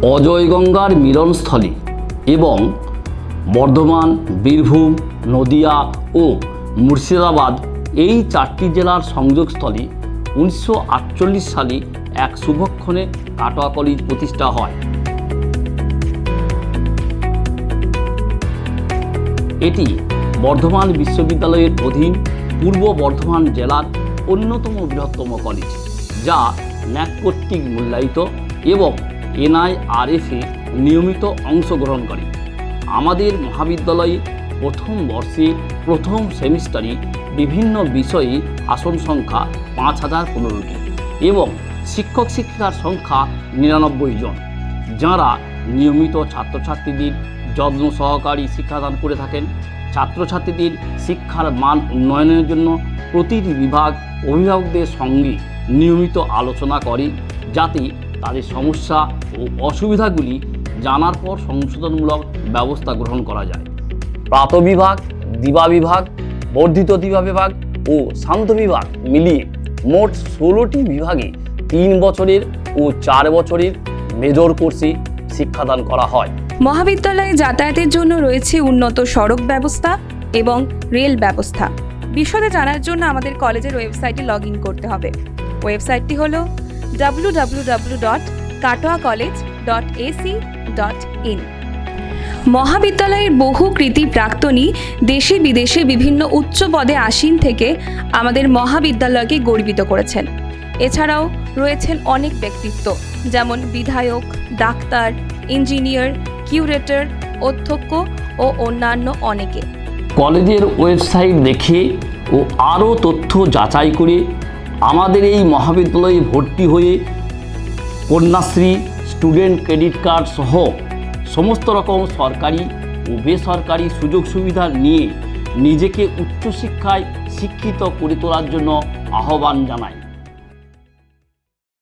অজয় গঙ্গার মিলনস্থলী এবং বর্ধমান, বীরভূম, নদিয়া ও মুর্শিদাবাদ এই 4টি জেলার সংযোগস্থলে 1948 সালে এক শুভক্ষণে কাটোয়া কলেজ প্রতিষ্ঠা হয়। এটি বর্ধমান বিশ্ববিদ্যালয়ের অধীন পূর্ব বর্ধমান জেলার অন্যতম বৃহত্তম কলেজ, যা ন্যাক কর্তৃক মূল্যায়িত এবং NIRF-এ নিয়মিত অংশগ্রহণ করে। আমাদের মহাবিদ্যালয়ে প্রথম বর্ষে প্রথম সেমিস্টারে বিভিন্ন বিষয়ে আসন সংখ্যা 5015টি এবং শিক্ষক শিক্ষিকার সংখ্যা 99 জন, যাঁরা নিয়মিত ছাত্রছাত্রীদের যত্ন সহকারী শিক্ষাদান করে থাকেন। ছাত্রছাত্রীদের শিক্ষার মান উন্নয়নের জন্য প্রতিটি বিভাগ অভিভাবকদের সঙ্গে নিয়মিত আলোচনা করে, যাতে তাদের সমস্যা ও অসুবিধাগুলি জানার পর সংশোধনমূলক ব্যবস্থা গ্রহণ করা যায়। প্রাতঃবিভাগ, দিবা বিভাগ, বর্ধিত দিবা বিভাগ ও শান্ত বিভাগ মিলিয়ে মোট 16টি বিভাগে 3 বছরের ও 4 বছরের মেজর কোর্সে শিক্ষাদান করা হয়। মহাবিদ্যালয়ে যাতায়াতের জন্য রয়েছে উন্নত সড়ক ব্যবস্থা এবং রেল ব্যবস্থা। বিশদে জানার জন্য আমাদের কলেজের ওয়েবসাইটে লগ ইন করতে হবে। ওয়েবসাইটটি হলো www.katoacollege.ac.in। মহাবিদ্যালয়ের বহু কৃতী প্রাক্তনী দেশে বিদেশে বিভিন্ন উচ্চ পদে আসীন থেকে আমাদের মহাবিদ্যালয়কে গর্বিত করেছেন। এছাড়াও রয়েছেন অনেক ব্যক্তিত্ব, যেমন বিধায়ক, ডাক্তার, ইঞ্জিনিয়ার, কিউরেটর, অধ্যক্ষ ও অন্যান্য অনেকে। কলেজের ওয়েবসাইট দেখে ও আরও তথ্য যাচাই করে আমাদের এই মহাবিদ্যালয়ে ভর্তি হয়ে কন্যাশ্রী, স্টুডেন্ট ক্রেডিট কার্ড সহ সমস্ত রকম সরকারি ও বেসরকারি সুযোগ সুবিধা নিয়ে নিজেকে উচ্চশিক্ষায় শিক্ষিত করে তোলার জন্য আহ্বান জানাই।